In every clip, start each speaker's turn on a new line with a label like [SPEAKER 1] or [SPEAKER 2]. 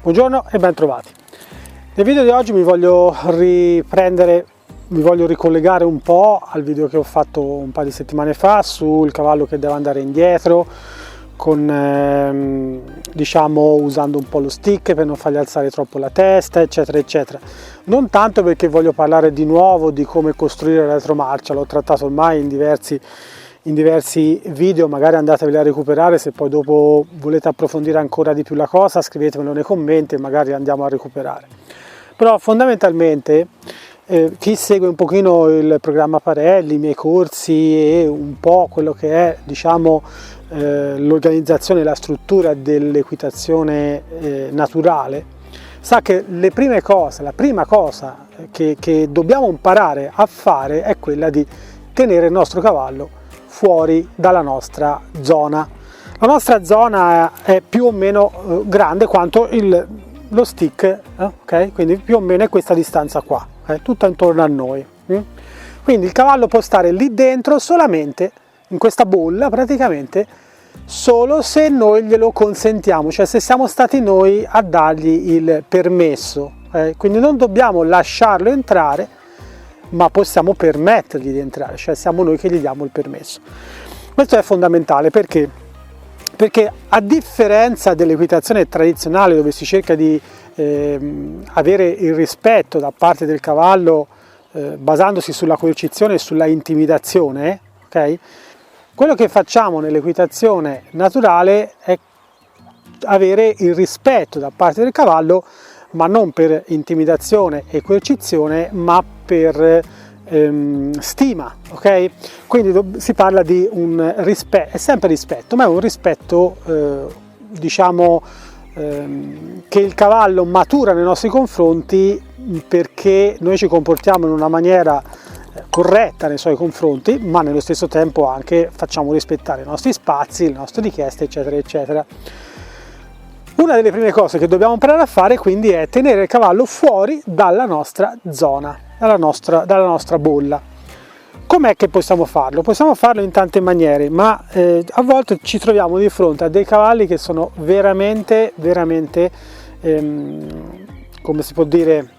[SPEAKER 1] Buongiorno e ben trovati. Nel video di oggi mi voglio ricollegare un po' al video che ho fatto un paio di settimane fa sul cavallo che deve andare indietro con usando un po' lo stick per non fargli alzare troppo la testa, eccetera eccetera. Non tanto perché voglio parlare di nuovo di come costruire la retromarcia, l'ho trattato ormai in diversi video, magari andateveli a recuperare. Se poi dopo volete approfondire ancora di più la cosa, scrivetemelo nei commenti e magari andiamo a recuperare. Però fondamentalmente chi segue un pochino il programma Parelli, i miei corsi e un po' quello che è l'organizzazione e la struttura dell'equitazione naturale, sa che la prima cosa che dobbiamo imparare a fare è quella di tenere il nostro cavallo fuori dalla nostra zona. La nostra zona è più o meno grande quanto lo stick, ok? Quindi più o meno è questa distanza qua, tutta intorno a noi. Quindi il cavallo può stare lì dentro solamente in questa bolla, praticamente solo se noi glielo consentiamo, cioè se siamo stati noi a dargli il permesso. Quindi non dobbiamo lasciarlo entrare, ma possiamo permettergli di entrare, cioè siamo noi che gli diamo il permesso. Questo è fondamentale perché a differenza dell'equitazione tradizionale, dove si cerca di avere il rispetto da parte del cavallo basandosi sulla coercizione e sulla intimidazione, ok? Quello che facciamo nell'equitazione naturale è avere il rispetto da parte del cavallo, ma non per intimidazione e coercizione, ma per stima, ok? Quindi si parla di un rispetto, è sempre rispetto, ma è un rispetto che il cavallo matura nei nostri confronti perché noi ci comportiamo in una maniera corretta nei suoi confronti, ma nello stesso tempo anche facciamo rispettare i nostri spazi, le nostre richieste, eccetera eccetera. Una delle prime cose che dobbiamo imparare a fare quindi è tenere il cavallo fuori dalla nostra zona, dalla nostra bolla. Com'è che possiamo farlo? Possiamo farlo in tante maniere, ma a volte ci troviamo di fronte a dei cavalli che sono veramente, come si può dire,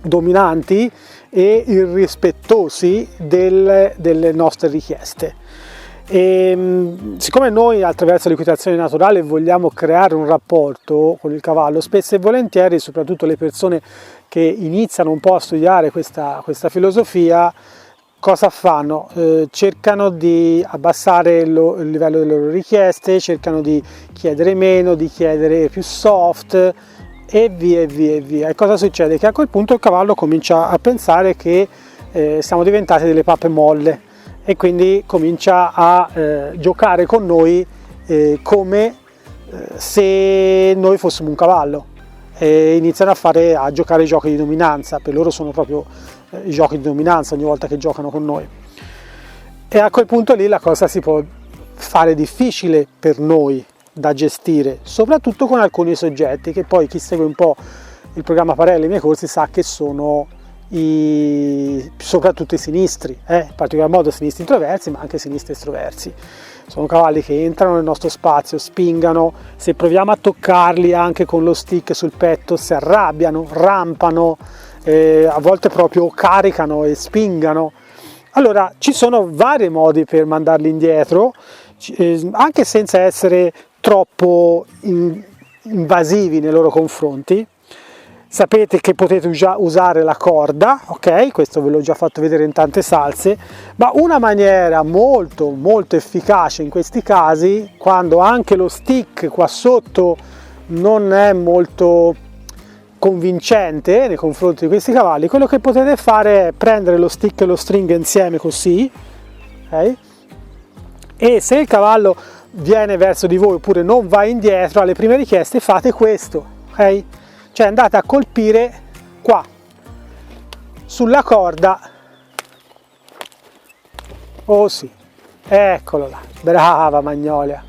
[SPEAKER 1] dominanti e irrispettosi delle nostre richieste. E siccome noi attraverso l'equitazione naturale vogliamo creare un rapporto con il cavallo, spesso e volentieri, soprattutto le persone che iniziano un po' a studiare questa filosofia, cosa fanno? Cercano di abbassare il livello delle loro richieste, cercano di chiedere meno, di chiedere più soft e via e via e via. E cosa succede? Che a quel punto il cavallo comincia a pensare che siamo diventati delle pappe molle e quindi comincia a giocare con noi come se noi fossimo un cavallo, e iniziano a giocare giochi di dominanza. Per loro sono proprio i giochi di dominanza ogni volta che giocano con noi, e a quel punto lì la cosa si può fare difficile per noi da gestire, soprattutto con alcuni soggetti che poi chi segue un po' il programma Parelli, i miei corsi, sa che sono soprattutto i sinistri, in particolar modo sinistri introversi, ma anche sinistri estroversi. Sono cavalli che entrano nel nostro spazio, spingano, se proviamo a toccarli anche con lo stick sul petto si arrabbiano, rampano, a volte proprio caricano e spingano. Allora ci sono vari modi per mandarli indietro, anche senza essere troppo invasivi nei loro confronti. Sapete che potete già usare la corda, ok? Questo ve l'ho già fatto vedere in tante salse, ma una maniera molto molto efficace in questi casi, quando anche lo stick qua sotto non è molto convincente nei confronti di questi cavalli, quello che potete fare è prendere lo stick e lo string insieme così, ok? E se il cavallo viene verso di voi oppure non va indietro alle prime richieste, fate questo, ok? Cioè andate a colpire qua sulla corda, oh sì, eccolo là, brava Magnolia,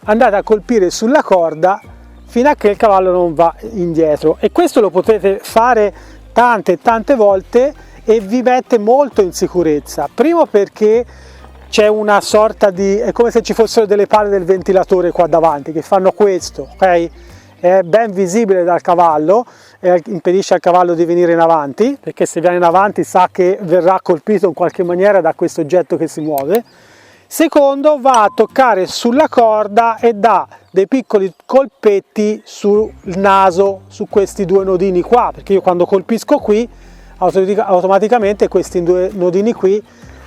[SPEAKER 1] andate a colpire sulla corda fino a che il cavallo non va indietro, e questo lo potete fare tante volte e vi mette molto in sicurezza. Primo perché c'è una sorta di, è come se ci fossero delle pale del ventilatore qua davanti che fanno questo, ok? è ben visibile dal cavallo e impedisce al cavallo di venire in avanti, perché se viene in avanti sa che verrà colpito in qualche maniera da questo oggetto che si muove. Secondo, va a toccare sulla corda e dà dei piccoli colpetti sul naso, su questi due nodini qua, perché io quando colpisco qui automaticamente questi due nodini qui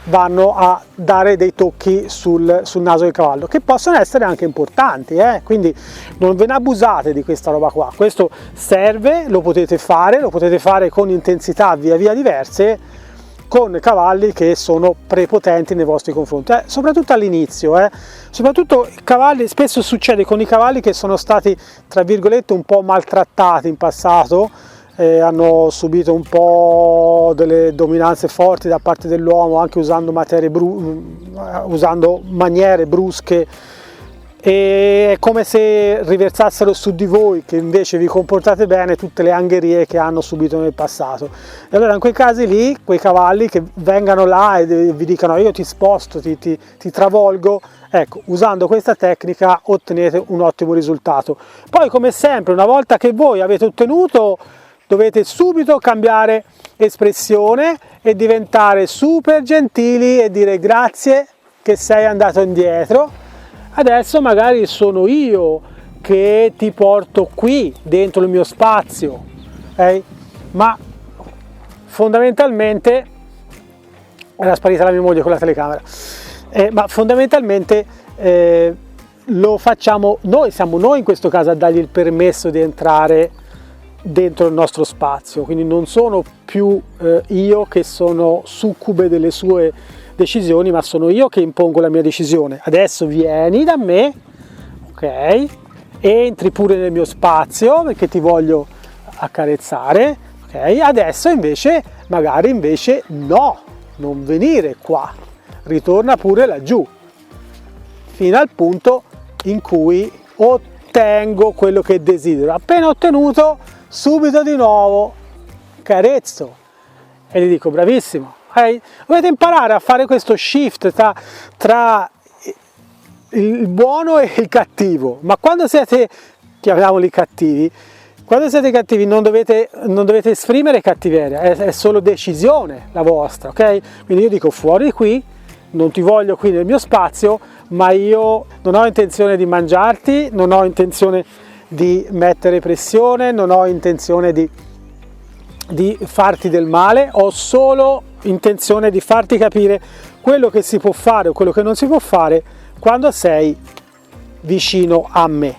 [SPEAKER 1] vanno a dare dei tocchi sul naso del cavallo, che possono essere anche importanti, quindi non ve ne abusate di questa roba qua. Questo serve, lo potete fare con intensità via via diverse, con cavalli che sono prepotenti nei vostri confronti, soprattutto all'inizio, soprattutto i cavalli, spesso succede con i cavalli che sono stati, tra virgolette, un po' maltrattati in passato, hanno subito un po' delle dominanze forti da parte dell'uomo, anche usando maniere brusche, e è come se riversassero su di voi, che invece vi comportate bene, tutte le angherie che hanno subito nel passato. E allora in quei casi lì, quei cavalli che vengano là e vi dicano io ti sposto, ti travolgo, ecco, usando questa tecnica ottenete un ottimo risultato. Poi, come sempre, una volta che voi avete ottenuto, dovete subito cambiare espressione e diventare super gentili e dire grazie che sei andato indietro, adesso magari sono io che ti porto qui dentro il mio spazio, ma fondamentalmente era sparita la mia moglie con la telecamera, ma fondamentalmente lo facciamo noi, siamo noi in questo caso a dargli il permesso di entrare dentro il nostro spazio, quindi non sono più io che sono succube delle sue decisioni, ma sono io che impongo la mia decisione. Adesso vieni da me, ok, entri pure nel mio spazio perché ti voglio accarezzare, ok, adesso invece magari no, non venire qua, ritorna pure laggiù, fino al punto in cui ottengo quello che desidero. Appena ottenuto, subito di nuovo carezzo e gli dico bravissimo. Dovete imparare a fare questo shift tra il buono e il cattivo, ma quando siete, chiamiamoli cattivi, quando siete cattivi non dovete esprimere cattiveria, è solo decisione la vostra, ok? Quindi io dico fuori di qui, non ti voglio qui nel mio spazio, ma io non ho intenzione di mangiarti, non ho intenzione di mettere pressione, non ho intenzione di farti del male, ho solo intenzione di farti capire quello che si può fare o quello che non si può fare quando sei vicino a me.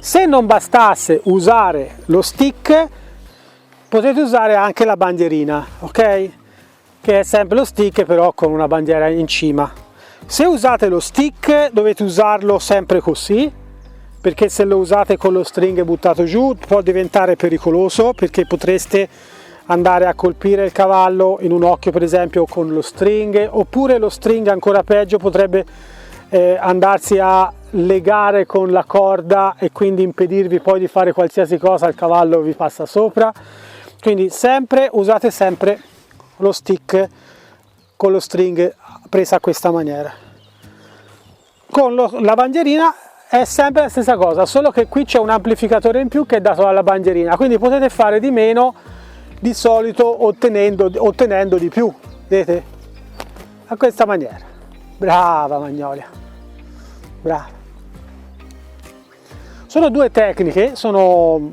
[SPEAKER 1] Se non bastasse usare lo stick, potete usare anche la bandierina, ok? Che è sempre lo stick però con una bandiera in cima. Se usate lo stick dovete usarlo sempre così, perché se lo usate con lo string buttato giù può diventare pericoloso, perché potreste andare a colpire il cavallo in un occhio per esempio con lo string, oppure lo string ancora peggio potrebbe andarsi a legare con la corda e quindi impedirvi poi di fare qualsiasi cosa, il cavallo vi passa sopra. Quindi usate sempre lo stick con lo string presa a questa maniera. Con la bandierina è sempre la stessa cosa, solo che qui c'è un amplificatore in più che è dato dalla bandierina, quindi potete fare di meno di solito ottenendo di più, vedete? A questa maniera. Brava Magnolia, brava. Sono due tecniche, sono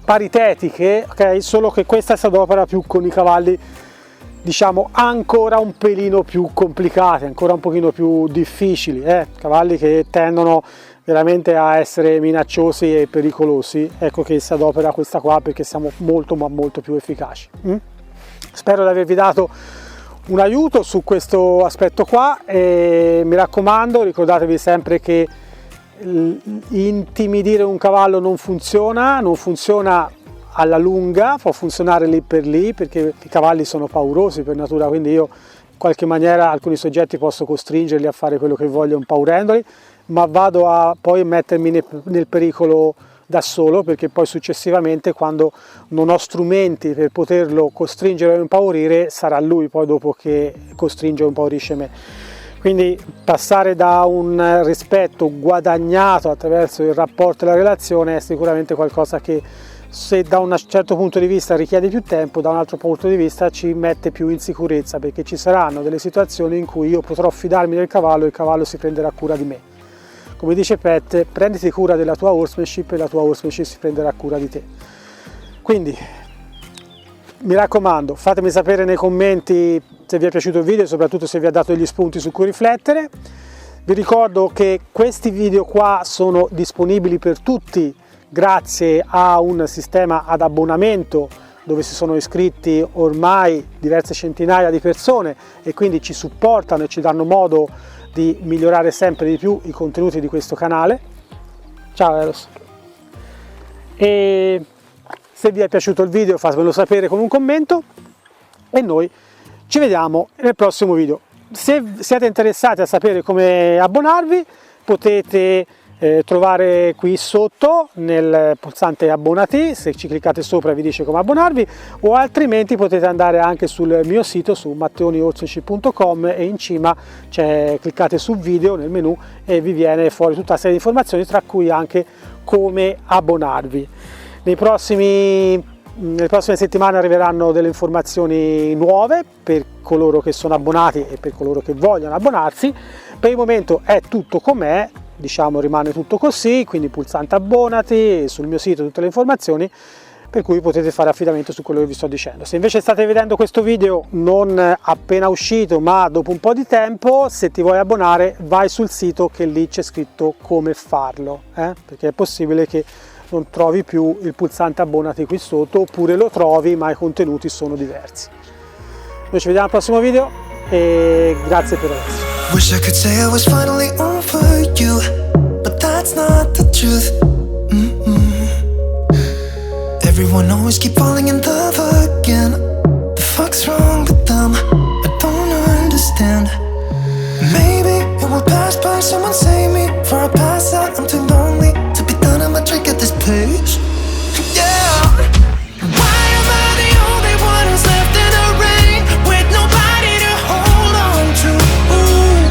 [SPEAKER 1] paritetiche, ok? Solo che questa si adopera più con i cavalli, diciamo, ancora un pelino più complicati, ancora un pochino più difficili, cavalli che tendono veramente a essere minacciosi e pericolosi, ecco che si adopera questa qua perché siamo molto ma molto più efficaci. Spero di avervi dato un aiuto su questo aspetto qua e mi raccomando, ricordatevi sempre che intimidire un cavallo non funziona alla lunga, può funzionare lì per lì perché i cavalli sono paurosi per natura, quindi io in qualche maniera alcuni soggetti posso costringerli a fare quello che voglio impaurendoli, ma vado a poi mettermi nel pericolo da solo, perché poi successivamente quando non ho strumenti per poterlo costringere o impaurire sarà lui poi dopo che costringe o impaurisce me. Quindi passare da un rispetto guadagnato attraverso il rapporto e la relazione è sicuramente qualcosa che, se da un certo punto di vista richiede più tempo, da un altro punto di vista ci mette più in sicurezza, perché ci saranno delle situazioni in cui io potrò fidarmi del cavallo e il cavallo si prenderà cura di me. Come dice Pat, prenditi cura della tua horsemanship e la tua horsemanship si prenderà cura di te. Quindi mi raccomando, fatemi sapere nei commenti se vi è piaciuto il video e soprattutto se vi ha dato degli spunti su cui riflettere. Vi ricordo che questi video qua sono disponibili per tutti grazie a un sistema ad abbonamento dove si sono iscritti ormai diverse centinaia di persone e quindi ci supportano e ci danno modo di migliorare sempre di più i contenuti di questo canale. Ciao Eros! E se vi è piaciuto il video fatemelo sapere con un commento e noi ci vediamo nel prossimo video. Se siete interessati a sapere come abbonarvi potete trovare qui sotto nel pulsante abbonati, se ci cliccate sopra vi dice come abbonarvi, o altrimenti potete andare anche sul mio sito su matteonihorsemanship.com e in cima cliccate su video nel menu e vi viene fuori tutta una serie di informazioni, tra cui anche come abbonarvi. Nelle prossime settimane arriveranno delle informazioni nuove per coloro che sono abbonati e per coloro che vogliono abbonarsi. Per il momento è tutto com'è, diciamo rimane tutto così, quindi pulsante abbonati, sul mio sito tutte le informazioni, per cui potete fare affidamento su quello che vi sto dicendo. Se invece state vedendo questo video non appena uscito ma dopo un po' di tempo, se ti vuoi abbonare vai sul sito che lì c'è scritto come farlo, perché è possibile che non trovi più il pulsante abbonati qui sotto, oppure lo trovi ma i contenuti sono diversi. Noi ci vediamo al prossimo video e grazie per adesso.
[SPEAKER 2] Wish I could say I was finally over you, but that's not the truth. Everyone always keep falling in love again. The fuck's wrong with them? I don't understand. Maybe it will pass by, someone save me for a past.